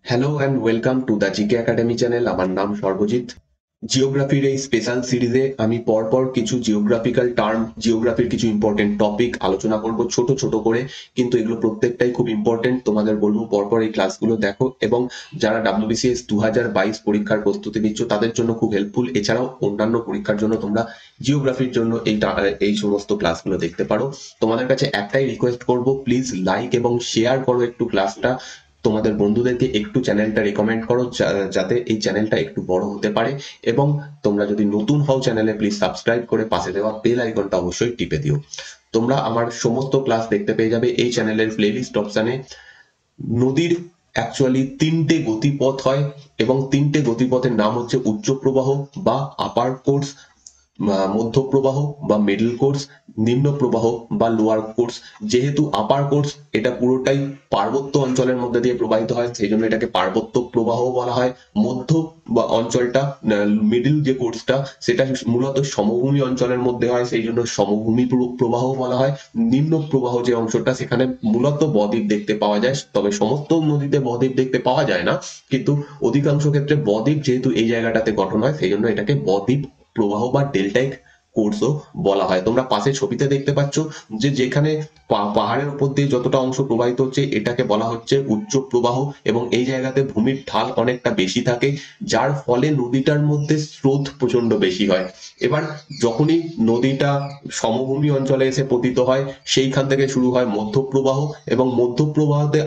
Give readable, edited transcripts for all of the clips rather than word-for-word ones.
Hello and welcome to the GK academy channel. আমার নাম সর্বজিৎ। জিওগ্রাফির এই স্পেশাল সিরিজে আমি পরপর কিছু জিওগ্রাফিক্যাল টার্ম, জিওগ্রাফির কিছু ইম্পর্টেন্ট টপিক আলোচনা করব ছোট ছোট করে, কিন্তু এগুলো প্রত্যেকটাই খুব ইম্পর্টেন্ট। তোমাদের বলবো পরপর এই ক্লাসগুলো দেখো, এবং যারা WBCS 2022 পরীক্ষার প্রস্তুতি নিচ্ছ তাদের জন্য খুব হেল্পফুল। এছাড়াও অন্যান্য পরীক্ষার জন্য তোমরা জিওগ্রাফির জন্য এই সমস্ত ক্লাসগুলো দেখতে পারো। তোমাদের কাছে একটাই রিকোয়েস্ট করব, প্লিজ লাইক এবং শেয়ার করো একটু ক্লাসটা। তোমাদের বন্ধুদেরকে একটু চ্যানেলটা রেকমেন্ড করো, যাতে এই চ্যানেলটা একটু বড় হতে পারে। এবং তোমরা যদি নতুন হও চ্যানেলে, প্লিজ সাবস্ক্রাইব করে পাশে দেওয়া বেল আইকনটা অবশ্যই টিপে দিও। তোমরা আমার সমস্ত ক্লাস দেখতে পেয়ে যাবে এই চ্যানেলের প্লেলিস্ট অপশানে। নদীর অ্যাকচুয়ালি তিনটে গতিপথ হয়, এবং তিনটে গতিপথের নাম হচ্ছে উচ্চ প্রবাহ বা আপার কোর্স, মধ্য প্রবাহ বা মিডল কোর্স, নিম্ন প্রবাহ বা লোয়ার কোর্স। যেহেতু আপার কোর্স এটা পুরোটাই পার্বত্য অঞ্চলের মধ্যে দিয়ে প্রবাহিত হয়, সেই জন্য এটাকে পার্বত্য প্রবাহ বলা হয়। মধ্য বা অঞ্চলটা, মিডল যে কোর্সটা, সেটা মূলত সমভূমি অঞ্চলের মধ্যে হয়, সেই জন্য সমভূমি প্রবাহ বলা হয়। নিম্ন প্রবাহ যে অংশটা, সেখানে মূলত বদ্বীপ দেখতে পাওয়া যায়, তবে সমস্ত নদীতে বদ্বীপ দেখতে পাওয়া যায় না, কিন্তু অধিকাংশ ক্ষেত্রে বদ্বীপ যেহেতু এই জায়গাটাতে গঠন হয়, সেই জন্য এটাকে বদ্বীপ প্রবাহ বা ডেল্টাইক কোর্সও বলা হয়। তোমরা পাশে ছবিতে দেখতে পাচ্ছ যে যেখানে পাহাড়ের উপর দিয়ে যতটা অংশ প্রবাহিত হচ্ছে, এটাকে বলা হচ্ছে উচ্চ প্রবাহ, এবং এই জায়গাতে ভূমির ঢাল অনেকটা বেশি থাকে, যার ফলে নদীটার মধ্যে স্রোত প্রচন্ড বেশি হয়। এবার যখনই নদীটা সমভূমি অঞ্চলে এসে পতিত হয়, সেইখান থেকে শুরু হয় মধ্যপ্রবাহ, এবং মধ্যপ্রবাহতে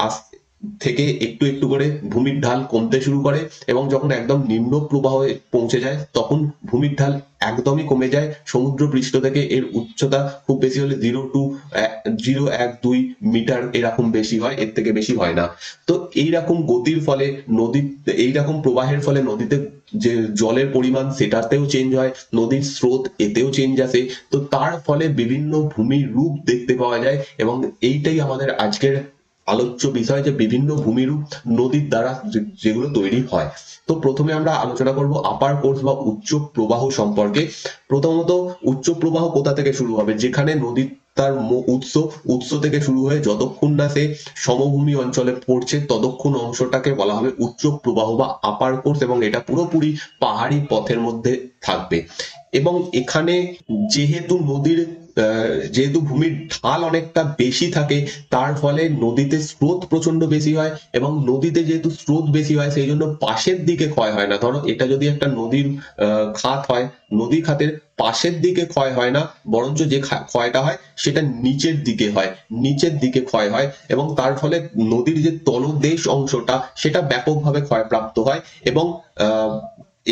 থেকে একটু একটু করে ভূমির ঢাল কমতে শুরু করে, এবং যখন একদম নিম্ন প্রবাহে পৌঁছে যায়, তখন ভূমির ঢাল একদমই কমে যায়। সমুদ্র পৃষ্ঠ থেকে এর উচ্চতা খুব বেশি হলে 0.1-2 মিটার এরকম বেশি হয়, এর থেকে বেশি হয় না। তো এইরকম গতির ফলে নদী, এইরকম প্রবাহের ফলে নদীতে যে জলের পরিমাণ সেটাতেও চেঞ্জ হয়, নদীর স্রোত এতেও চেঞ্জ আসে। তো তার ফলে বিভিন্ন ভূমির রূপ দেখতে পাওয়া যায়, এবং এইটাই আমাদের আজকের আলোচ্য বিষয়, যে বিভিন্ন ভূমিরূপ নদীর দ্বারা যেগুলো তৈরি হয়। তো প্রথমে আমরা আলোচনা করব আপার কোর্স বা উচ্চ প্রবাহ সম্পর্কে। প্রথমত, উচ্চ প্রবাহ কোথা থেকে শুরু হবে? যেখানে নদীর তার উৎস থেকে শুরু হয়ে যতক্ষণ না সে সমভূমি অঞ্চলে পড়ছে, ততক্ষণ অংশটাকে বলা হবে উচ্চ প্রবাহ বা আপার কোর্স, এবং এটা পুরোপুরি পাহাড়ি পথের মধ্যে থাকবে। এবং এখানে যেহেতু যেহেতু ভূমির ঢাল অনেকটা বেশি থাকে, তার ফলে নদীতে স্রোত প্রচন্ড বেশি হয়, এবং নদীতে যেহেতু স্রোত বেশি হয়, সেই জন্য পাশের দিকে ক্ষয় হয় না। ধরো এটা যদি একটা নদীর খাত হয়, নদী খাতের পাশের দিকে ক্ষয় হয় না, বরঞ্চ যে ক্ষয়টা হয় সেটা নিচের দিকে হয়, নিচের দিকে ক্ষয় হয়, এবং তার ফলে নদীর যে তলদেশ অংশটা, সেটা ব্যাপকভাবে ক্ষয়প্রাপ্ত হয়। এবং আহ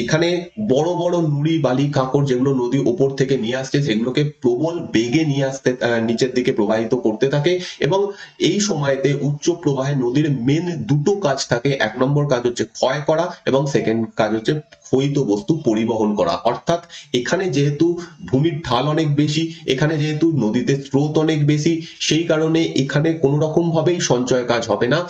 এখানে বড় বড় নুড়ি বালি কাঁকড় যেগুলো নদী ওপর থেকে নিয়ে আসছে, সেগুলোকে প্রবল বেগে নিয়ে আসতে নিচের দিকে প্রবাহিত করতে থাকে। এবং এই সময়তে উচ্চ প্রবাহে নদীর মেন দুটো কাজ থাকে। এক নম্বর কাজ হচ্ছে ক্ষয় করা, এবং সেকেন্ড কাজ হচ্ছে ক্ষয়িত বস্তু পরিবহন করা। অর্থাৎ এখানে যেহেতু ভূমির ঢাল অনেক বেশি, এখানে যেহেতু নদীতে স্রোত অনেক বেশি, সেই কারণে এখানে কোনো রকম ভাবেই সঞ্চয় কাজ হবে না।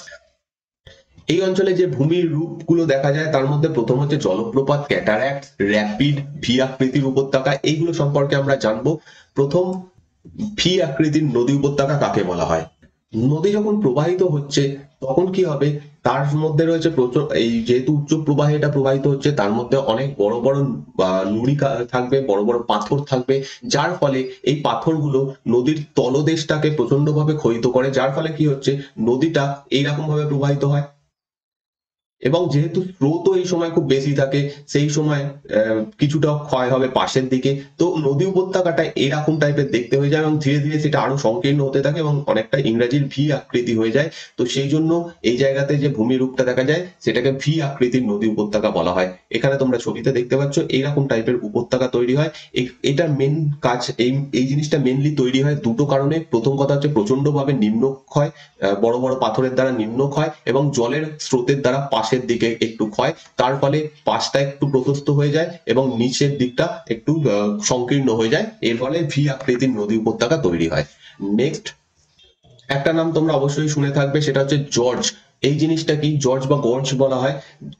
এই অঞ্চলে যে ভূমির রূপগুলো দেখা যায়, তার মধ্যে প্রথম হচ্ছে জলপ্রপাত, ক্যাটারাক্ট, র্যাপিড, ভি আকৃতির উপত্যকা। এইগুলো সম্পর্কে আমরা জানবো। প্রথম, ভি আকৃতির নদী উপত্যকা কাকে বলা হয়? নদী যখন প্রবাহিত হচ্ছে, তখন কি হবে? তার মধ্যে রয়েছে প্রচুর, এই যেহেতু উচ্চ প্রবাহে এটা প্রবাহিত হচ্ছে, তার মধ্যে অনেক বড় বড় নুড়ি থাকবে, বড় বড় পাথর থাকবে, যার ফলে এই পাথরগুলো নদীর তলদেশটাকে প্রচন্ড ভাবে ক্ষয়িত করে, যার ফলে কি হচ্ছে, নদীটা এইরকম ভাবে প্রবাহিত হয়। এবং যেহেতু স্রোতও এই সময় খুব বেশি থাকে, সেই সময় কিছুটা ক্ষয় হবে পাশের দিকে। তো নদী উপত্যকাটা এরকম টাইপের দেখতে হয়ে যায়, এবং ধীরে ধীরে সেটা আরো সংকীর্ণ হতে থাকে, এবং অনেকটা ইংরেজির ভি আকৃতি হয়ে যায়। তো সেই জন্য এই জায়গাতে যে ভূমি রূপটা দেখা যায়, সেটাকে ভি আকৃতির নদী উপত্যকা বলা হয়। এখানে তোমরা ছবিতে দেখতে পাচ্ছ এইরকম টাইপের উপত্যকা তৈরি হয়। এটার মেন কাজ, এই এই জিনিসটা মেনলি তৈরি হয় দুটো কারণে। প্রথম কথা হচ্ছে প্রচন্ড ভাবে নিম্নক্ষয়, বড় বড় পাথরের দ্বারা নিম্নক্ষয়, এবং জলের স্রোতের দ্বারা পাশের দিকে একটু ক্ষয়। তার ফলে পাশটা একটু প্রশস্ত হয়ে যায়, এবং নিচের দিকটা একটু সংকীর্ণ হয়ে যায়। এর ফলে ভি আকৃতির নদী উপত্যকা তৈরি হয়। নেক্সট, একটা নাম তোমরা অবশ্যই শুনে থাকবে, সেটা হচ্ছে জর্জ। এই জিনিসটা কি জর্জ বা গর্জ বলা হয়।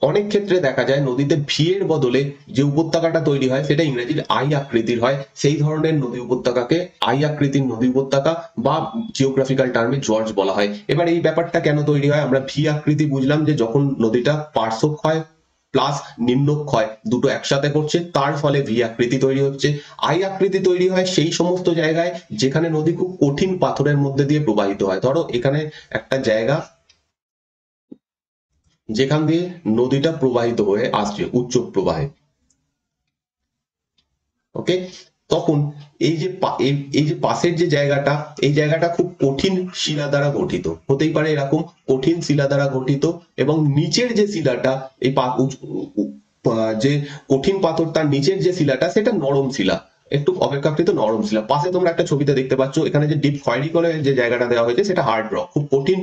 অনেক ক্ষেত্রে দেখা যায় নদীতে ভি এর বদলে যে উপত্যকাটা তৈরি হয় সেটা ইংরেজির আই আকৃতির হয়, সেই ধরনের নদী উপত্যকাকে আই আকৃতির নদী উপত্যকা বা জিওগ্রাফিক্যাল টার্মে জর্জ বলা হয়। এবার এই ব্যাপারটা কেন তৈরি হয়, আমরা ভি আকৃতি বুঝলাম যে যখন নদীটা পার্শ্বক্ষয় প্লাস নিম্নক্ষয় দুটো একসাথে করছে তার ফলে ভি আকৃতি তৈরি হচ্ছে। আই আকৃতি তৈরি হয় সেই সমস্ত জায়গায় যেখানে নদী খুব কঠিন পাথরের মধ্যে দিয়ে প্রবাহিত হয়। ধরো এখানে একটা জায়গা যেখান দিয়ে নদীটা প্রবাহিত হয়ে আসছে উচ্চ প্রবাহে, ওকে, তখন এই যে পাশের যে জায়গাটা, এই জায়গাটা খুব কঠিন শিলা দ্বারা গঠিত হতেই পারে, এরকম কঠিন শিলা দ্বারা গঠিত, এবং নিচের যে শিলাটা যে কঠিন পাথর তার নিচের যে শিলাটা সেটা নরম শিলা, একটু অপেক্ষাকৃত নরম শিলা। পাশে তোমরা একটা ছবিতে দেখতে পাচ্ছ, এখানে যে ডিপ খয়েরি করে যে জায়গাটা দেওয়া হয়েছে সেটা হার্ড রক, খুব কঠিন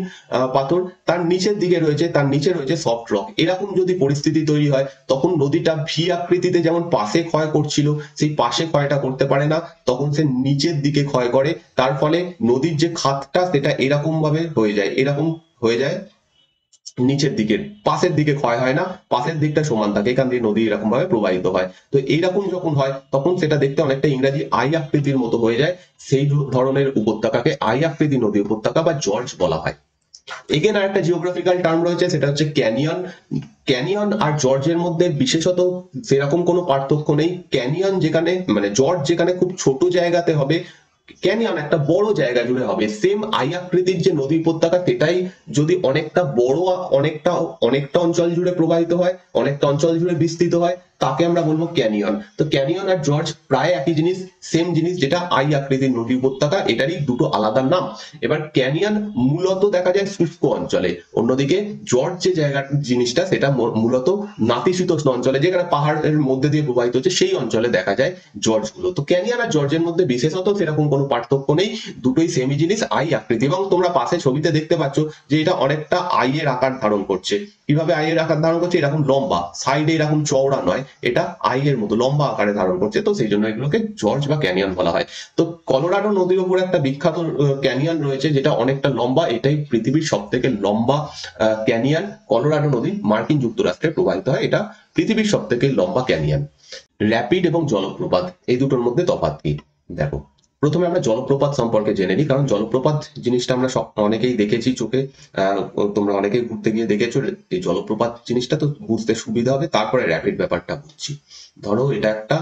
পাথর, তার নিচের দিকে রয়েছে, তার নিচে রয়েছে সফট রক। এরকম যদি পরিস্থিতি তৈরি হয় তখন নদীটা ভি আকৃতিতে যেমন পাশে ক্ষয় করছিল সেই পাশে ক্ষয়টা করতে পারে না, তখন সে নিচের দিকে ক্ষয় করে, তার ফলে নদীর যে খাতটা সেটা এরকম ভাবে হয়ে যায়, এরকম হয়ে যায়, নিচের দিকে, পাশের দিকে ক্ষয় হয় না, পাশের দিকটা সমান থাকে, এখান দিয়ে নদী এরকম ভাবে প্রবাহিত হয়। তো এইরকম যখন হয় তখন সেটা দেখতে অনেকটা ইংরাজি আই আকৃতির মতো হয়ে যায়, সেই ধরনের উপত্যকাকে আই আকৃতি নদী উপত্যকা বা জর্জ বলা হয়। এগেন আর একটা জিওগ্রাফিক্যাল টার্ম রয়েছে, সেটা হচ্ছে ক্যানিয়ন। ক্যানিয়ন আর জর্জের মধ্যে বিশেষত সেরকম কোনো পার্থক্য নেই। ক্যানিয়ন যেখানে মানে জর্জ যেখানে খুব ছোট জায়গাতে হবে, ক্যানিয়ন একটা বড় জায়গা জুড়ে হবে। সেম আই আকৃতির যে নদী উপত্যকা সেটাই যদি অনেকটা বড়, অনেকটা অনেকটা অঞ্চল জুড়ে প্রবাহিত হয়, অনেকটা অঞ্চল জুড়ে বিস্তৃত হয়, তাকে আমরা বলবো ক্যানিয়ন। তো ক্যানিয়ন আর জর্জ প্রায় একই জিনিস, সেম জিনিস, যেটা আই আকৃতির নদী উপত্যকা, এটারই দুটো আলাদা নাম। এবার ক্যানিয়ন মূলত দেখা যায় শুষ্ক অঞ্চলে, অন্যদিকে জর্জ যে জায়গা জিনিসটা সেটা মূলত নাতিশীতোষ্ণ অঞ্চলে, যেখানে পাহাড়ের মধ্যে দিয়ে প্রবাহিত হচ্ছে সেই অঞ্চলে দেখা যায় জর্জ গুলো। তো ক্যানিয়ন আর জর্জের মধ্যে বিশেষত সেরকম কোনো পার্থক্য নেই, দুটোই সেমই জিনিস, আই আকৃতি। এবং তোমরা পাশে ছবিতে দেখতে পাচ্ছ যে এটা অনেকটা আই এর আকার ধারণ করছে। কিভাবে আই এর আকার ধারণ করছে, এরকম লম্বা, সাইডে এরকম চওড়া নয়, এটা আই এর মতো লম্বা আকারে ধারণ করছে, তো সেই জন্য এগুলোকে জর্জ বা ক্যানিয়ন বলা হয়। তো কলোরাডো নদীর উপর একটা বিখ্যাত ক্যানিয়ন রয়েছে যেটা অনেকটা লম্বা, এটাই পৃথিবীর সব থেকে লম্বা ক্যানিয়ন। কলোরাডো নদী মার্কিন যুক্তরাষ্ট্রে প্রবাহিত হয়, এটা পৃথিবীর সব থেকে লম্বা ক্যানিয়ন। র্যাপিড এবং জলপ্রপাত, এই দুটোর মধ্যে তফাৎ কি দেখো। প্রথমে আমরা জলপ্রপাত সম্পর্কে জেনে নিই, কারণ জলপ্রপাত জিনিসটা আমরা অনেকেই দেখেছি চোখে, তোমরা অনেকেই ঘুরতে গিয়ে দেখেছো, এই জলপ্রপাত জিনিসটা তো বুঝতে সুবিধা হবে। তারপরে র্যাপিড ব্যাপারটা বুঝছি। ধরো এটা একটা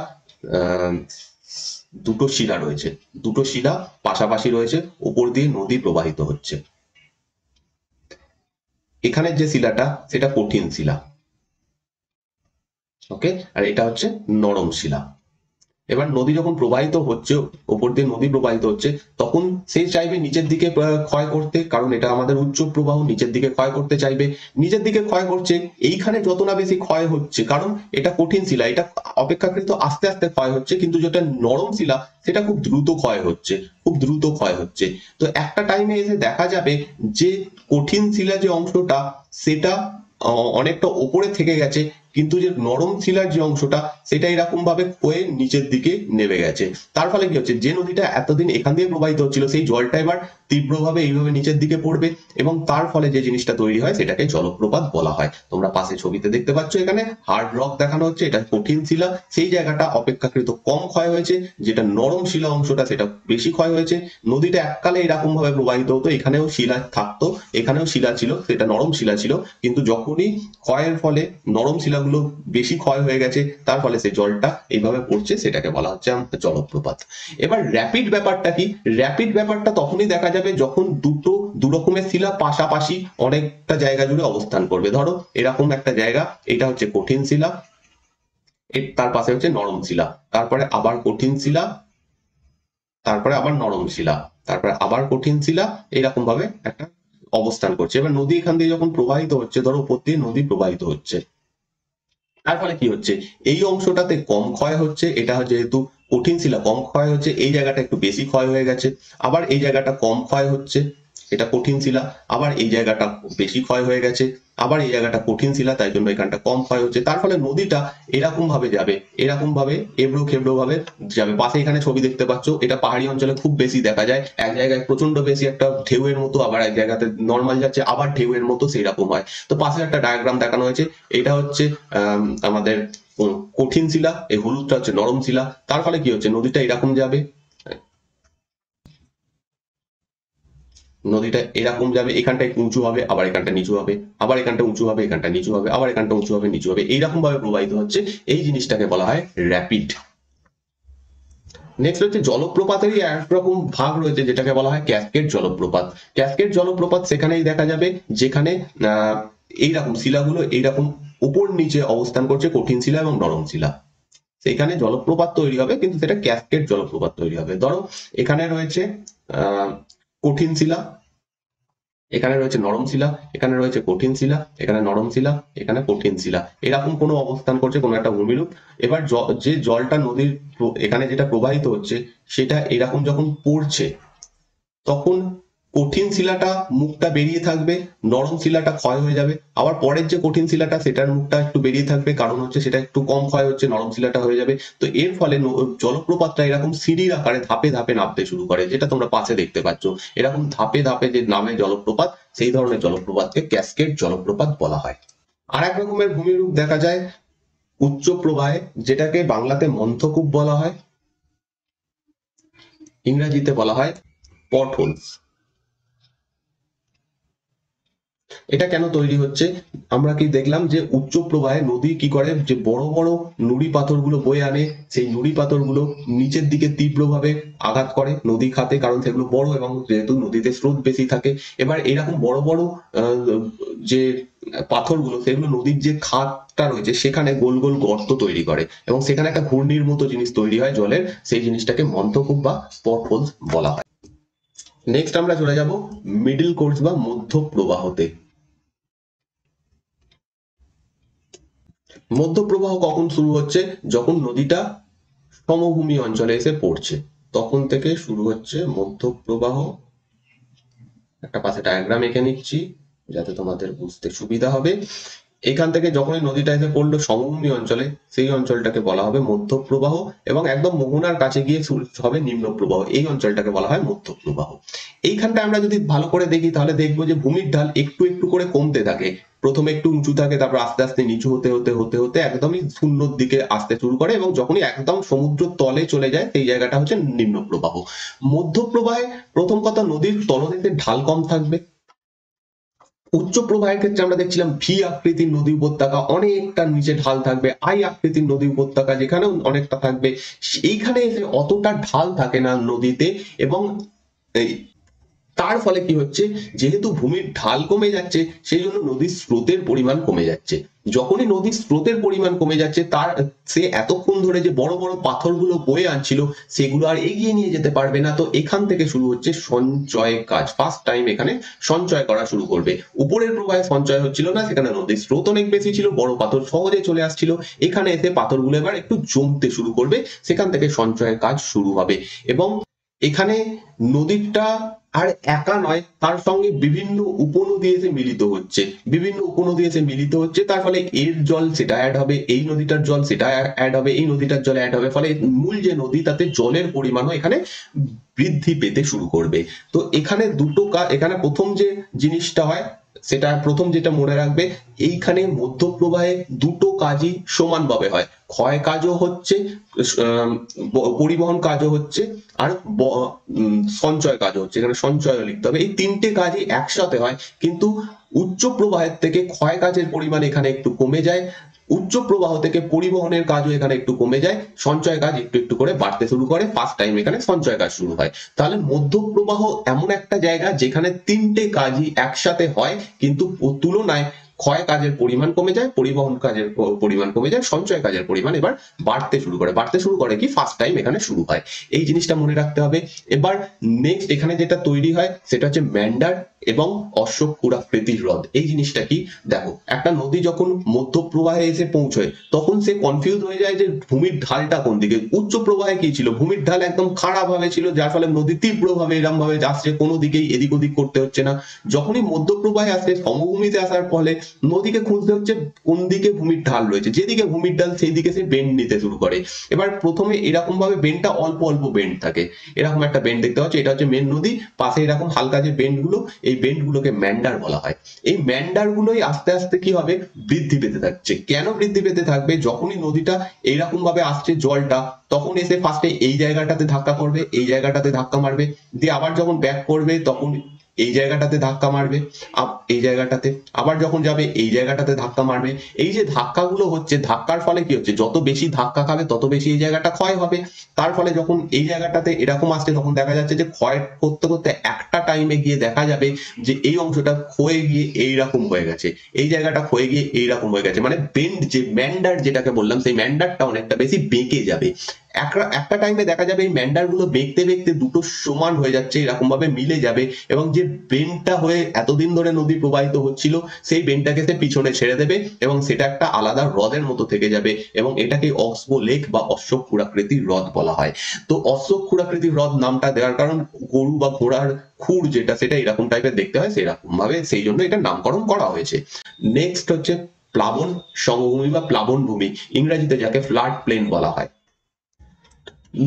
দুটো শিলা রয়েছে, দুটো শিলা পাশাপাশি রয়েছে, উপর দিয়ে নদী প্রবাহিত হচ্ছে। এখানে যে শিলাটা সেটা কঠিন শিলা, ওকে, আর এটা হচ্ছে নরম শিলা। এবার নদী যখন প্রবাহিত হচ্ছে, ওপর দিয়ে নদী প্রবাহিত হচ্ছে, তখন সে চাইবে নিচের দিকে ক্ষয় করতে, কারণ এটা আমাদের উচ্চ প্রবাহ, নিচের দিকে ক্ষয় করতে চাইবে, নিচের দিকে ক্ষয় করছে। এইখানে যত না বেশি ক্ষয় হচ্ছে, কারণ এটা কঠিন শিলা, এটা অপেক্ষাকৃত আস্তে আস্তে ক্ষয় হচ্ছে, কিন্তু যেটা নরম শিলা সেটা খুব দ্রুত ক্ষয় হচ্ছে, খুব দ্রুত ক্ষয় হচ্ছে। তো একটা টাইমে এসে দেখা যাবে যে কঠিন শিলা যে অংশটা সেটা অনেকটা ওপরে থেকে গেছে, কিন্তু যে নরম শিলার যে অংশটা সেটা এরকম ভাবে ক্ষয়ে নিচের দিকে নেমে গেছে। তার ফলে কি হচ্ছে, যে নদীটা এতদিন এখান দিয়ে প্রবাহিত হচ্ছিল সেই জলটা এবার তীব্রভাবে এইভাবে নিচের দিকে পড়বে, এবং তার ফলে যে জিনিসটা তৈরি হয় সেটাকে জলপ্রপাত বলা হয়। তোমরা পাশে ছবিতে দেখতে পাচ্ছ, এখানে হার্ড রক দেখানো হচ্ছে, এটা কঠিন শিলা, সেই জায়গাটা অপেক্ষাকৃত কম ক্ষয় হয়েছে, যেটা নরম শিলা অংশটা সেটা বেশি ক্ষয় হয়েছে। নদীটা এককালে এরকম ভাবে প্রবাহিত হতো, এখানেও শিলা থাকতো, এখানেও শিলা ছিল, সেটা নরম শিলা ছিল, কিন্তু যখনই ক্ষয়ের ফলে নরম শিলাগুলো বেশি ক্ষয় হয়ে গেছে, তার ফলে সেই জলটা এইভাবে পড়ছে, সেটাকে বলা হচ্ছে জলপ্রপাত। এবার র্যাপিড ব্যাপারটা কি, র্যাপিড ব্যাপারটা তখনই দেখা যাবে যখন দু রকমের শিলা পাশাপাশি অনেকটা জায়গা জুড়ে অবস্থান করবে। ধরো এরকম একটা জায়গা, এটা হচ্ছে কঠিন শিলা, তার পাশে হচ্ছে নরম শিলা, তারপরে আবার কঠিন শিলা, তারপরে আবার নরম শিলা, তারপরে আবার কঠিন শিলা, এরকম ভাবে একটা অবস্থান করছে। এবার নদী এখান দিয়ে যখন প্রবাহিত হচ্ছে, ধরো উপর দিয়ে নদী প্রবাহিত হচ্ছে, তার ফলে কি হচ্ছে, এই অংশটাতে কম ক্ষয় হচ্ছে, এটা যেহেতু কঠিন শিলা কম ক্ষয় হচ্ছে, এই জায়গাটা একটু বেশি ক্ষয় হয়ে গেছে। আবার এই জায়গাটা কম ক্ষয় হচ্ছে, এটা কঠিন শিলা, আবার এই জায়গাটা বেশি ক্ষয় হয়ে গেছে। আবার এই জায়গাটা কঠিন শিলা, তাই জন্য এখানটা কম ক্ষয় হচ্ছে। তার ফলে নদীটা এরকম ভাবে যাবে, এরকম ভাবে এবড়ো খেবড়ো ভাবে যাবে। পাশে এখানে ছবি দেখতে পাচ্ছ, এটা পাহাড়ি অঞ্চলে খুব বেশি দেখা যায়। এক জায়গায় প্রচন্ড বেশি একটা ঢেউয়ের মতো, আবার এক জায়গাতে নর্মাল যাচ্ছে, আবার ঢেউয়ের মতো, সেই রকম হয়। তো পাশে একটা ডায়াগ্রাম দেখানো হয়েছে, এটা হচ্ছে আমাদের কঠিন শিলা, এই হলুদটা হচ্ছে নরম শিলা। তার ফলে কি হচ্ছে, নদীটা এরকম যাবে, নদীটা এরকম যাবে, এখানটা একটু উঁচু হবে, আবার এখানটা নিচু হবে, আবার এখানটা উঁচু হবে, এখানটা নিচু হবে, আবার এখানটা উঁচু হবে, নিচু হবে, এইরকম ভাবে প্রবাহিত হচ্ছে। এই জিনিসটাকে বলা হয় র্যাপিড। নেক্সট হচ্ছে জলপ্রপাতেরই একরকম ভাগ রয়েছে, যেটাকে বলা হয় ক্যাসকেড জলপ্রপাত। ক্যাসকেড জলপ্রপাত সেখানেই দেখা যাবে যেখানে এইরকম শিলাগুলো এইরকম উপর নিচে অবস্থান করছে, কঠিন শিলা এবং নরম শিলা। সেখানে জলপ্রপাত তৈরি হবে, কিন্তু সেটা ক্যাসকেড জলপ্রপাত তৈরি হবে। ধরো এখানে রয়েছে কঠিন শিলা, এখানে রয়েছে নরম শিলা, এখানে রয়েছে কঠিন শিলা, এখানে নরম শিলা, এখানে কঠিন শিলা, এরকম কোনো অবস্থান করছে কোনো একটা ভূমিরূপ। এবার যে জলটা নদীর এখানে যেটা প্রবাহিত হচ্ছে, সেটা এরকম যখন পড়ছে, তখন কঠিন শিলাটা মুখটা বেরিয়ে থাকবে, নরম শিলাটা ক্ষয় হয়ে যাবে। আবার পরের যে কঠিন শিলাটা, সেটার মুখটা একটু বেরিয়ে থাকবে, কারণ হচ্ছে সেটা একটু কম ক্ষয় হচ্ছে, নরম শিলাটা হয়ে যাবে। তো এর ফলে জলপ্রপাতটা এরকম সিঁড়ির আকারে ধাপে ধাপে নামতে শুরু করে, যেটা তোমরা পাশে দেখতে পাচ্ছ। এরকম ধাপে ধাপে যে নামে জলপ্রপাত, সেই ধরনের জলপ্রপাতকে ক্যাসকেড জলপ্রপাত বলা হয়। আর এক রকমের ভূমিরূপ দেখা যায় উচ্চ প্রবাহে, যেটাকে বাংলাতে মন্থকূপ বলা হয়, ইংরেজিতে বলা হয় পটহোলস। এটা কেন তৈরি হচ্ছে, আমরা কি দেখলাম যে উচ্চ প্রবাহে নদী কি করে, যে বড় বড় নুড়ি পাথরগুলো বয়ে আনে, সেই নুড়ি পাথরগুলো নিচের দিকে তীব্রভাবে আঘাত করে নদী খাতে, কারণ সেগুলো বড় এবং যেহেতু নদীতে স্রোত বেশি থাকে। এবার এরকম বড় বড় যে পাথরগুলো, সেগুলো নদীর যে খাতটা রয়েছে সেখানে গোল গোল গর্ত তৈরি করে, এবং সেখানে একটা ঘূর্ণির মতো জিনিস তৈরি হয় জলের, সেই জিনিসটাকে মন্থকূপ বা পটহোলস বলা হয়। নেক্সট আমরা চলে যাব মিডল কোর্স বা মধ্য প্রবাহতে। মধ্যপ্রবাহ কখন শুরু হচ্ছে, যখন নদীটা সমভূমি অঞ্চলে এসে পড়ছে, তখন থেকে শুরু হচ্ছে মধ্যপ্রবাহ। একটা পাশে ডায়াগ্রাম এঁকে নিচ্ছি যাতে তোমাদের বুঝতে সুবিধা হবে। এখান থেকে যখনই নদীটা এসে পড়লো সমভূমি অঞ্চলে, সেই অঞ্চলটাকে বলা হবে মধ্যপ্রবাহ, এবং একদম মোহনার কাছে গিয়ে শুরু হবে নিম্ন প্রবাহ, এই অঞ্চলটাকে বলা হয় মধ্যপ্রবাহ। এইখানটা আমরা যদি ভালো করে দেখি, তাহলে দেখবো যে ভূমির ঢাল একটু একটু করে কমতে থাকে। প্রথমে একটু উঁচু থাকে, তারপর আস্তে আস্তে নিচু হতে হতে হতে হতে একদমই শূন্যর দিকে আসতে শুরু করে, এবং যখনই একদম সমুদ্র তলে চলে যায়, সেই জায়গাটা হচ্ছে নিম্ন প্রবাহ। মধ্যপ্রবাহে প্রথম কথা, নদীর তলদেশের ঢাল কম থাকবে। উচ্চ প্রবাহের ক্ষেত্রে আমরা দেখছিলাম ভি আকৃতির নদী উপত্যকা, অনেকটা নিচে ঢাল থাকবে। আই আকৃতির নদী উপত্যকা, যেখানেও অনেকটা থাকবে। এইখানে এসে অতটা ঢাল থাকে না নদীতে, এবং তার ফলে কি হচ্ছে, যেহেতু ভূমির ঢাল কমে যাচ্ছে, সেই জন্য নদীর স্রোতের পরিমাণ কমে যাচ্ছে। যখনই নদীর স্রোতের পরিমাণ কমে যাচ্ছে, তার সে এতক্ষণ ধরে যে বড় বড় পাথরগুলো বয়ে আনছিল, সেগুলো আর এগিয়ে নিয়ে যেতে পারবে না। তো এখান থেকে শুরু হচ্ছে সঞ্চয় কাজ, ফার্স্ট টাইম এখানে সঞ্চয় করা শুরু করবে। উপরের প্রবাহে সঞ্চয় হচ্ছিল না, সেখানে নদীর স্রোত অনেক বেশি ছিল, বড় পাথর সহজে চলে আসছিল। এখানে এসে পাথরগুলো এবার একটু জমতে শুরু করবে, সেখান থেকে সঞ্চয়ের কাজ শুরু হবে। এবং এখানে নদীটা আর একা নয়, তার সঙ্গে বিভিন্ন উপনদী এসে মিলিত হচ্ছে, বিভিন্ন উপনদী এসে মিলিত হচ্ছে। তার ফলে এর জল সেটা অ্যাড হবে, এই নদীটার জল সেটা অ্যাড হবে, এই নদীটার জল অ্যাড হবে, ফলে মূল যে নদী, তাতে জলের পরিমাণও এখানে বৃদ্ধি পেতে শুরু করবে। তো এখানে এখানে প্রথম যে জিনিসটা হয়, সেটা প্রথম যেটা মনে রাখবে, এইখানে মধ্যপ্রবাহে দুটো কাজই সমানভাবে হয়। ক্ষয় কাজও হচ্ছে, পরিবহন কাজও হচ্ছে, আর সঞ্চয় কাজও হচ্ছে। এখানে সঞ্চয় লিখতে হবে। এই তিনটে কাজই একসাথে হয়, কিন্তু উচ্চ প্রবাহের থেকে ক্ষয় কাজের পরিমাণ এখানে একটু কমে যায়, উচ্চ প্রবাহ থেকে পরিবহনের কাজও এখানে একটু কমে যায়, সঞ্চয় কাজ একটু একটু করে বাড়তে শুরু করে। ফার্স্ট টাইম এখানে সঞ্চয় কাজ শুরু হয়। তাহলে মধ্যপ্রবাহ এমন একটা জায়গা যেখানে তিনটে কাজই একসাথে হয়, কিন্তু তুলনায় ক্ষয় কাজের পরিমাণ কমে যায়, পরিবহন কাজের পরিমাণ কমে যায়, সঞ্চয় কাজের পরিমাণ এবার বাড়তে শুরু করে কি ফার্স্ট টাইম এখানে শুরু হয়। এই জিনিসটা মনে রাখতে হবে। এবার নেক্সট এখানে যেটা তৈরি হয়, সেটা হচ্ছে ম্যান্ডার এবং অশ্বক্ষুরাকৃতির হ্রদ। এই জিনিসটা কি, দেখো একটা নদী যখন মধ্যপ্রবাহে এসে পৌঁছয় তখন সে কনফিউজ হয়ে যায় যে ভূমির ঢালটা কোন দিকে। উচ্চ প্রবাহে কি ছিল, ভূমির ঢাল একদম খাড়া ভাবে ছিল, যার ফলে নদী তীব্রভাবে এরম ভাবে আসছে, কোনো দিকেই এদিক ওদিক করতে হচ্ছে না। যখনই মধ্যপ্রবাহে আসছে, সমভূমিতে আসার ফলে নদীকে খুঁজতে হচ্ছে কোন দিকে ভূমির ঢাল রয়েছে, যেদিকে ভূমির ঢাল সেই দিকে সে বেন্ড নিতে শুরু করে। এবার প্রথমে এরকম ভাবে বেন্ডটা অল্প অল্প বেন্ড থাকে, এরকম একটা বেন্ড দেখতে পাচ্ছ, এটা হচ্ছে মেন নদী, পাশে এরকম হালকা যে বেন্ড গুলো, এই বেন্ড গুলোকে ম্যান্ডার বলা হয়। এই ম্যান্ডার গুলোই আস্তে আস্তে কি হবে, বৃদ্ধি পেতে থাকছে। কেন বৃদ্ধি পেতে থাকবে, যখনই নদীটা এইরকম ভাবে আসছে জলটা, তখন এসে ফার্স্টে এই জায়গাটাতে ধাক্কা করবে, এই জায়গাটাতে ধাক্কা মারবে, দিয়ে আবার যখন ব্যাক করবে তখন এই জায়গাটাতে ধাক্কা মারবে, এই জায়গাটাতে আবার যখন যাবে এই জায়গাটাতে ধাক্কা মারবে। এই যে ধাক্কাগুলো হচ্ছে, ধাক্কার ফলে কি হচ্ছে, যত বেশি ধাক্কা খাবে তত বেশি এই জায়গাটা ক্ষয় হবে। তার ফলে যখন এই জায়গাটাতে এরকম আসছে তখন দেখা যাচ্ছে যে ক্ষয় করতে করতে একটা টাইমে গিয়ে দেখা যাবে যে এই অংশটা ক্ষয়ে গিয়ে এইরকম হয়ে গেছে, এই জায়গাটা ক্ষয়ে গিয়ে এইরকম হয়ে গেছে, মানে বেন্ড যে ম্যান্ডার যেটাকে বললাম, সেই ম্যান্ডারটা অনেকটা বেশি বেঁকে যাবে। একটা টাইমে দেখা যাবে এই ম্যান্ডার গুলো বেঁকতে বেঁকতে দুটো সমান হয়ে যাচ্ছে, এরকম ভাবে মিলে যাবে, এবং যে বেন্ডটা হয়ে এতদিন ধরে নদী প্রবাহিত হচ্ছিল সেই বেন্ডটাকে সে পিছনে ছেড়ে দেবে এবং সেটা একটা আলাদা হ্রদের মতো থেকে যাবে, এবং এটাকে অক্সবো লেক বা অশ্বক্ষুরাকৃতির হ্রদ বলা হয়। তো অশ্বক্ষুরাকৃতির হ্রদ নামটা দেওয়ার কারণ, গরু বা ঘোড়ার খুর যেটা, সেটা এরকম টাইপের দেখতে হয়, সেরকম ভাবে সেই জন্য এটা নামকরণ করা হয়েছে। নেক্সট হচ্ছে প্লাবন সমভূমি বা প্লাবন ভূমি, ইংরেজিতে যাকে ফ্লাড প্লেন বলা হয়।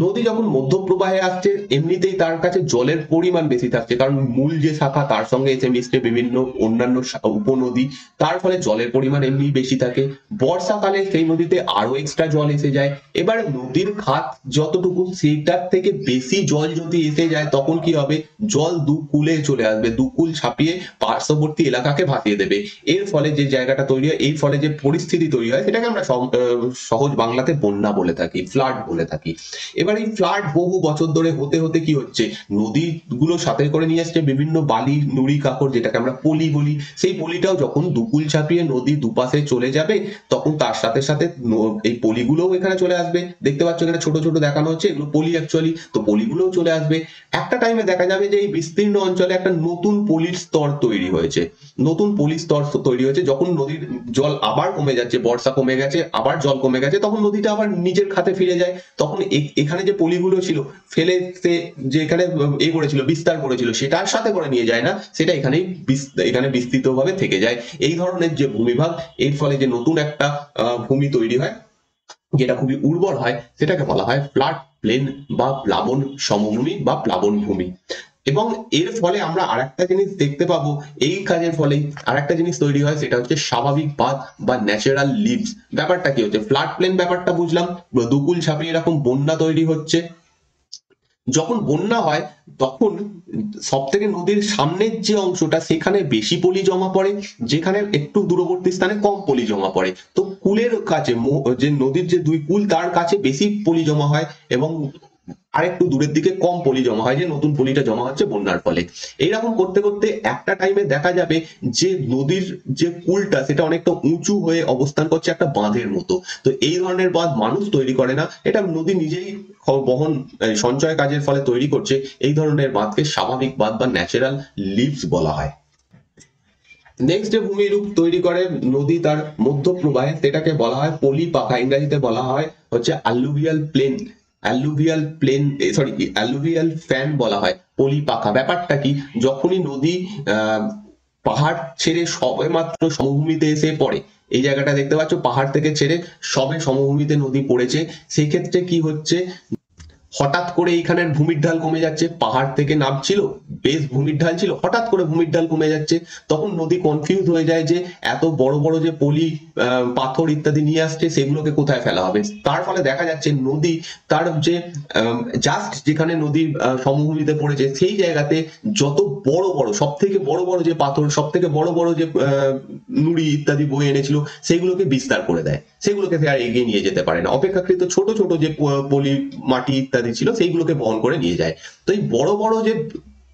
নদী যখন মধ্যপ্রবাহে আসছে এমনিতেই তার কাছে জলের পরিমাণ বেশি থাকছে, কারণ মূল যে শাখা তার সঙ্গে এসে মিশছে বিভিন্ন অন্যান্য উপনদী, তার ফলে জলের পরিমাণ এমনি বেশি থাকে। বর্ষাকালে সেই নদীতে আরো এক্সট্রা জল এসে যায়। এবার নদীর খাত যতটুকু, সেটার থেকে বেশি জল যদি এসে যায় তখন কি হবে, জল দুকুলে চলে আসবে, দুকুল ছাপিয়ে পার্শ্ববর্তী এলাকাকে ভাসিয়ে দেবে। এর ফলে যে জায়গাটা তৈরি হয়, এই ফলে যে পরিস্থিতি তৈরি হয়, সেটাকে আমরা সহজ বাংলাতে বন্যা বলে থাকি, ফ্লাড বলে থাকি। এবার এই ফ্লাড বহু বছর ধরে হতে হতে কি হচ্ছে, নদীগুলো সাথে করে নিয়ে আসছে বিভিন্ন বালি নুড়ি কাকড়, যেটাকে আমরা পলি বলি। সেই পলিটাও যখন দুকুল ছাপিয়ে নদী দুপাশে চলে যাবে, তখন তার সাথে সাথে এই পলিগুলোও এখানে চলে আসবে। দেখতে পাচ্ছ এখানে ছোট ছোট দেখানো হচ্ছে, এগুলো পলি অ্যাকচুয়ালি, তো পলিগুলোও চলে আসবে। একটা টাইমে দেখা যাবে যে এই বিস্তীর্ণ অঞ্চলে একটা নতুন পলির স্তর তৈরি হয়েছে, নতুন পলির স্তর তৈরি হয়েছে। যখন নদীর জল আবার কমে যাচ্ছে, বর্ষা কমে গেছে, আবার জল কমে গেছে, তখন নদীটা আবার নিজের খাতে ফিরে যায়। তখন এখানে যে পলিগুলো ছিল ফেলে সে যে এখানে করেছিল, বিস্তার করেছিল, সেটার সাথে করে নিয়ে যায় না, সেটা এখানে বিস্তৃত ভাবে থেকে যায়। এই ধরনের যে ভূমিভাগ, এর ফলে যে নতুন একটা ভূমি তৈরি হয়, যেটা খুবই উর্বর হয়, সেটাকে বলা হয় ফ্ল্যাট প্লেন বা প্লাবন সমভূমি বা প্লাবন ভূমি। এবং এর ফলে আমরা আরেকটা জিনিস দেখতে পাবো, এই কাজের ফলেই আরেকটা জিনিস তৈরি হয়, সেটা হচ্ছে স্বাভাবিক বাঁধ বা ন্যাচারাল লিভস। ব্যাপারটা কি হচ্ছে, ফ্লাড প্লেন ব্যাপারটা বুঝলাম, দুকুল ছাপিয়ে এরকম বন্যা তৈরি হচ্ছে। যখন বন্যা হয় তখন সব থেকে নদীর সামনের যে অংশটা, সেখানে বেশি পলি জমা পড়ে, যেখানে একটু দূরবর্তী স্থানে কম পলি জমা পড়ে। তো কুলের কাছে, যে নদীর যে দুই কুল তার কাছে বেশি পলি জমা হয়, এবং আরেকটু দূরের দিকে কম পলি জমা হয়, যে নতুন পলিটা জমা হচ্ছে বন্যার ফলে। এইরকম করতে করতে একটা টাইমে দেখা যাবে যে নদীর যে কুলটা, সেটা অনেকটা উঁচু হয়ে অবস্থান করছে একটা বাঁধের মতো। তো এই ধরনের বাঁধ মানুষ তৈরি করে না, এটা নদী নিজেই সঞ্চয় কাজের ফলে তৈরি করছে। এই ধরনের বাঁধকে স্বাভাবিক বাঁধ বা ন্যাচারাল লিভস বলা হয়। নেক্সট যে ভূমিরূপ তৈরি করে নদী তার মধ্যপ্রবাহে, সেটাকে বলা হয় পলিপাখা, ইংরেজিতে বলা হয় হচ্ছে অ্যালুভিয়াল প্লেন। অ্যালুভিয়াল ফ্যান বলা হয় পলিপাখা। ব্যাপারটা কি, যখনই নদী পাহাড় ছেড়ে সবে মাত্র সমভূমিতে এসে পড়ে, এই জায়গাটা দেখতে পাচ্ছ, পাহাড় থেকে ছেড়ে সবে সমভূমিতে নদী পড়েছে, সেই ক্ষেত্রে কি হচ্ছে, হঠাৎ করে এইখানের ভূমির ঢাল কমে যাচ্ছে। পাহাড় থেকে নামছিল, বেশ ভূমির ঢাল ছিল, হঠাৎ করে ভূমির ঢাল কমে যাচ্ছে। তখন নদী কনফিউজ হয়ে যায় যে এত বড় বড় যে পলি পাথর ইত্যাদি নিয়ে আসছে, সেগুলোকে কোথায় ফেলা হবে। তার ফলে দেখা যাচ্ছে নদী তার যে জাস্ট যেখানে নদী সমভূমিতে পড়েছে, সেই জায়গাতে যত বড় বড়, সব থেকে বড় বড় যে পাথর, সব থেকে বড় বড় যে নুড়ি ইত্যাদি বয়ে এনেছিল, সেগুলোকে বিস্তার করে দেয়, সেগুলোকে আর এগিয়ে নিয়ে যেতে পারে না। অপেক্ষাকৃত ছোট ছোট যে পলি মাটি ইত্যাদি ছিল, সেইগুলোকে বহন করে নিয়ে যায়। তো এই বড় বড় যে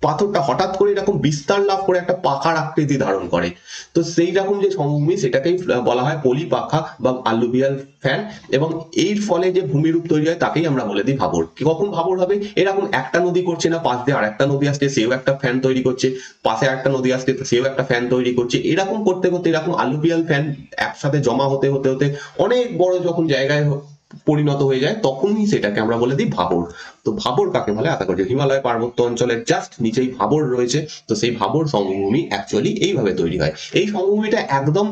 পাথরটা হঠাৎ করে এরকম বিস্তার লাভ করে একটা পাখার আকৃতি ধারণ করে। তো সেই রকম যে সমভূমি সেটাকেই বলা হয় পলি পাখা বা আলুভিয়াল ফ্যান, এবং এর ফলে যে ভূমিরূপ তৈরি হয় তাকেই আমরা বলে দিই ভাবর। কখন ভাবর হবে? এরকম একটা নদী করছে না, পাশ দিয়ে আরেকটা নদী আসছে, সেও একটা ফ্যান তৈরি করছে, পাশে একটা নদী আসছে সেও একটা ফ্যান তৈরি করছে, এরকম করতে করতে এরকম আলুভিয়াল ফ্যান একসাথে জমা হতে হতে হতে অনেক বড় যখন জায়গায় পরিণত হয়ে যায় তখনই সেটাকে আমরা বলে দিই ভাবর। তো ভাবর কাকে বলে? আশা করছি হিমালয় পার্বত্য অঞ্চলের জাস্ট নিচেই ভাবর রয়েছে। তো সেই ভাবর সমভূমি অ্যাকচুয়ালি এইভাবে তৈরি হয়। এই সমভূমিটা একদম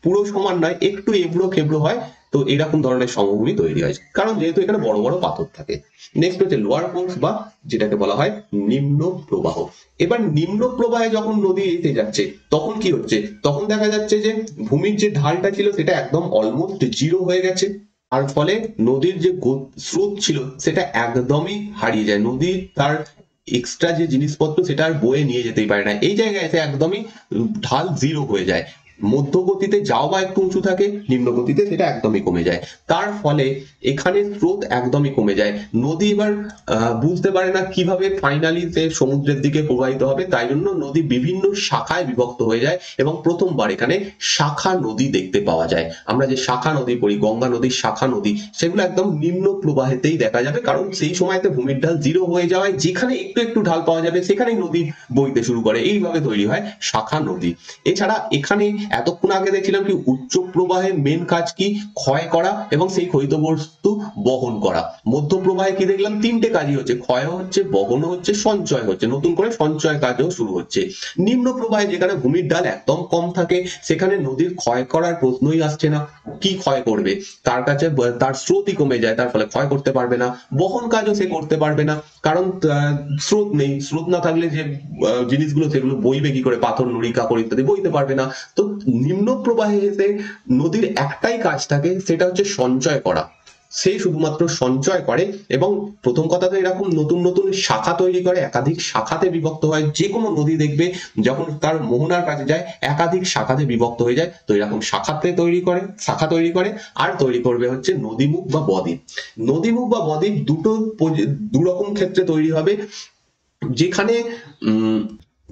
পুরো সমান নয়, একটু এবড়ো খেবড়ো হয়। তো এরকম ধরনের সমভূমি তৈরি হয় কারণ যেহেতু এখানে বড় বড় পাথর থাকে। নেক্সট হচ্ছে লোয়ার কোর্স বা যেটাকে বলা হয় নিম্ন প্রবাহ। এবার নিম্ন প্রবাহে যখন নদী এসে যাচ্ছে তখন কি হচ্ছে? তখন দেখা যাচ্ছে যে ভূমির যে ঢালটা ছিল সেটা একদম অলমোস্ট জিরো হয়ে গেছে। আর ফলে নদীর যে স্রোত ছিল সেটা একদমই হারিয়ে যায়। নদী তার এক্সট্রা যে জিনিসপত্র সেটা আর বয়ে নিয়ে যেতেই পারে না। এই জায়গায় এসে একদমই ঢাল জিরো হয়ে যায়। মধ্য গতিতে যাও বা একটু উঁচু থাকে, নিম্ন গতিতে সেটা একদমই কমে যায়। তার ফলে এখানে স্রোত একদমই কমে যায়। নদী এবার বুঝতে পারে না কিভাবে ফাইনালি সে সমুদ্রের দিকে প্রবাহিত হবে, তাই জন্য নদী বিভিন্ন শাখায় বিভক্ত হয়ে যায় এবং প্রথমবার এখানে শাখা নদী দেখতে পাওয়া যায়। আমরা যে শাখা নদী পড়ি, গঙ্গা নদীর শাখা নদী, সেগুলো একদম নিম্ন প্রবাহেতেই দেখা যাবে, কারণ সেই সময়তে ভূমির ঢাল জিরো হয়ে যাওয়ায় যেখানে একটু একটু ঢাল পাওয়া যাবে সেখানেই নদী বইতে শুরু করে। এইভাবে তৈরি হয় শাখা নদী। এছাড়া এখানে এতক্ষণ আগে দেখছিলাম কি উচ্চ প্রবাহের মেন কাজ কি? ক্ষয় করা এবং সেই ক্ষয়িত বস্তু বহন করা। মধ্য প্রবাহে কি দেখলাম? তিনটে কাজই হচ্ছে, ক্ষয় হচ্ছে, বহন হচ্ছে, সঞ্চয় হচ্ছে, নতুন করে সঞ্চয় কাজও শুরু হচ্ছে। নিম্ন প্রবাহে যেখানে ভূমির ঢাল একদম কম থাকে সেখানে নদীর ক্ষয় করার প্রশ্নই আসছে না। কি ক্ষয় করবে? তার কাছে তার স্রোতই কমে যায়, তার ফলে ক্ষয় করতে পারবে না, বহন কাজও সে করতে পারবে না, কারণ স্রোত নেই। স্রোত না থাকলে যে জিনিসগুলো সেগুলো বইবে কি করে? পাথর, নুড়ি, কাকড় ইত্যাদি বইতে পারবে না। তো নিম্ন প্রবাহে এসে নদীর একটাই কাজ থাকে, সেটা হচ্ছে সঞ্চয় করা। সে শুধুমাত্র সঞ্চয় করে এবং প্রথম কথা তো এরকম নতুন নতুন শাখা তৈরি করে, একাধিক শাখাতে বিভক্ত হয়। যে কোনো নদী দেখবে যখন তার মোহনার কাছে যায় একাধিক শাখাতে বিভক্ত হয়ে যায়। তো এরকম শাখা তৈরি করে আর তৈরি করবে হচ্ছে নদীমুখ বা বদ্বীপ। নদীমুখ বা বদ্বীপ দু রকম ক্ষেত্রে তৈরি হবে, যেখানে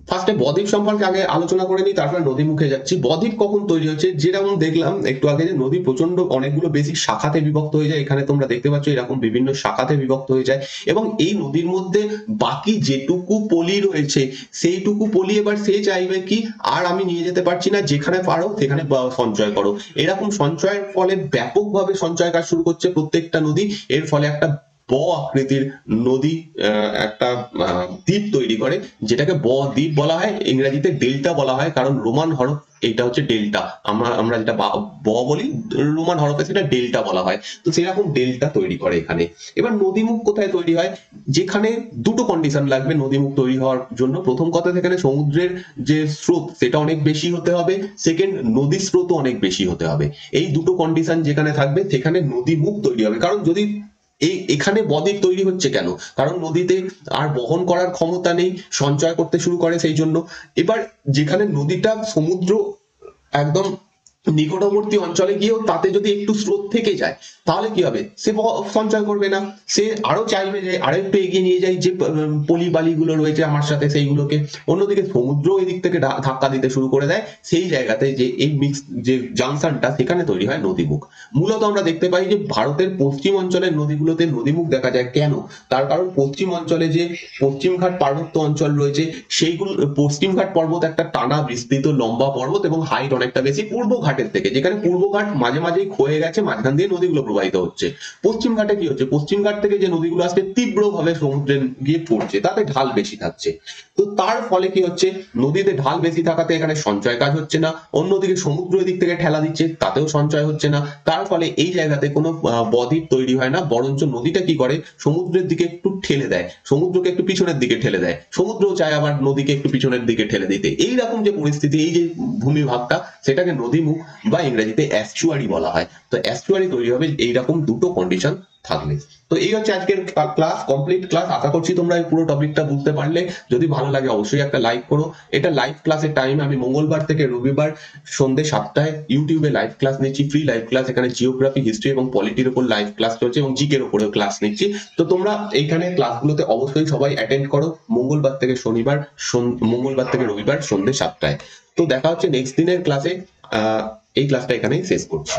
ফার্স্টে বদ্বীপ সম্পর্কে আগে আলোচনা করে নিই, তারপরে নদী মুখে যাচ্ছি। বদ্বীপ কখন তৈরি হচ্ছে? যেরকম দেখলাম একটু আগে যে নদী প্রচন্ড অনেকগুলো বেশি শাখাতে বিভক্ত হয়ে যায়। এখানে তোমরা দেখতে পাচ্ছ এরকম বিভিন্ন শাখাতে বিভক্ত হয়ে যায় এবং এই নদীর মধ্যে বাকি যেটুকু পলি রয়েছে সেইটুকু পলি এবার সে চাইবে কি, আর আমি নিয়ে যেতে পারছি না, যেখানে পারো সেখানে সঞ্চয় করো। এরকম সঞ্চয়ের ফলে ব্যাপকভাবে সঞ্চয় কাজ শুরু করছে প্রত্যেকটা নদী। এর ফলে একটা আকৃতির নদী একটা দ্বীপ তৈরি করে, যেটাকে দ্বীপ বলা হয়। ইংরেজিতে ডেল্টা বলা হয়, কারণ রোমান হরফ এটা হচ্ছে ডেল্টা। আমরা যেটা বলি রোমান হরফে সেটা ডেল্টা বলা হয়। তো সেরকম ডেল্টা তৈরি করে এখানে। এবার নদীমুখ কোথায় তৈরি হয়? যেখানে দুটো কন্ডিশন লাগবে নদীমুখ তৈরি হওয়ার জন্য। প্রথম কথা, সেখানে সমুদ্রের যে স্রোত সেটা অনেক বেশি হতে হবে। সেকেন্ড, নদীর স্রোতও অনেক বেশি হতে হবে। এই দুটো কন্ডিশন যেখানে থাকবে সেখানে নদীমুখ তৈরি হবে। কারণ যদি এখানে বদ্বীপ তৈরি হচ্ছে কেন? কারণ নদীতে আর বহন করার ক্ষমতা নেই, সঞ্চয় করতে শুরু করে সেই জন্য। এবার যেখানে নদীটা সমুদ্র একদম নিকটবর্তী অঞ্চলে গিয়েও তাতে যদি একটু স্রোত থেকে যায় তাহলে কি হবে? সে সঞ্চয় করবে না, সে আরো চাইবে যে আরো একটু এগিয়ে নিয়ে যাই, যে পলি বালিগুলো রয়েছে আমার সাথে সেইগুলোকে। অন্যদিকে সমুদ্র এই দিক থেকে ধাক্কা দিতে শুরু করে দেয়। সেই জায়গাতে যে এই মিক্স যে জাংশনটা সেখানে তৈরি হয় নদীমুখ। মূলত আমরা দেখতে পাই যে ভারতের পশ্চিম অঞ্চলের নদীগুলোতে নদীমুখ দেখা যায়। কেন? তার কারণ পশ্চিম অঞ্চলে যে পশ্চিমঘাট পার্বত্য অঞ্চল রয়েছে সেইগুলো, পশ্চিমঘাট পর্বত একটা টানা বিস্তৃত লম্বা পর্বত এবং হাইট অনেকটা বেশি পূর্ব ঘাটের থেকে, যেখানে পূর্ব ঘাট মাঝে মাঝেই ক্ষয়ে গেছে, মাঝখান দিয়ে নদীগুলো প্রবাহিত হচ্ছে। পশ্চিম ঘাটে কি হচ্ছে? পশ্চিম ঘাট থেকে যে নদীগুলো আসছে তীব্রভাবে সমুদ্রে গিয়ে পড়ছে, তাতে ঢাল বেশি থাকছে। তো তার ফলে কি হচ্ছে? নদীতে ঢাল বেশি থাকাতে এখানে সঞ্চয় কাজ হচ্ছে না। অন্যদিকে সমুদ্র দিক থেকে ঠেলা দিচ্ছে, তাতেও সঞ্চয় হচ্ছে না। তার ফলে এই জায়গাতে কোনো বদ্বীপ তৈরি হয় না, বরঞ্চ নদীটা কি করে? সমুদ্রের দিকে একটু ঠেলে দেয়, সমুদ্রকে একটু পিছনের দিকে ঠেলে দেয়। সমুদ্রও চায় আবার নদীকে একটু পিছনের দিকে ঠেলে দিতে। এইরকম যে পরিস্থিতি, এই যে ভূমিভাগটা, সেটাকে নদীমুখ বা ইংরেজিতে এস্চুয়ারি বলা হয়। তো এস্চুয়ারি তৈরি হবে এইরকম দুটো কন্ডিশন থাকলে। তো এই হচ্ছে আজকের ক্লাস, কমপ্লিট ক্লাস। আশা করছি তোমরা এই পুরো টপিকটা বুঝতে পারলে। যদি ভালো লাগে অবশ্যই একটা লাইক করো। এটা লাইভ ক্লাসের টাইম, আমি মঙ্গলবার থেকে রবিবার সন্ধ্যে 7টায় ইউটিউবে লাইভ ক্লাস নিচ্ছি, ফ্রি লাইভ ক্লাস। এখানে জিওগ্রাফি, হিস্ট্রি এবং পলিটির উপর লাইভ ক্লাস চলছে এবং জিকের উপরেও ক্লাস নিচ্ছি। তো তোমরা এইখানে ক্লাসগুলোতে অবশ্যই সবাই অ্যাটেন্ড করো মঙ্গলবার থেকে রবিবার সন্ধ্যে 7টায়। তো দেখা হচ্ছে নেক্সট দিনের ক্লাসে। এই ক্লাসটা এখানেই শেষ করছি।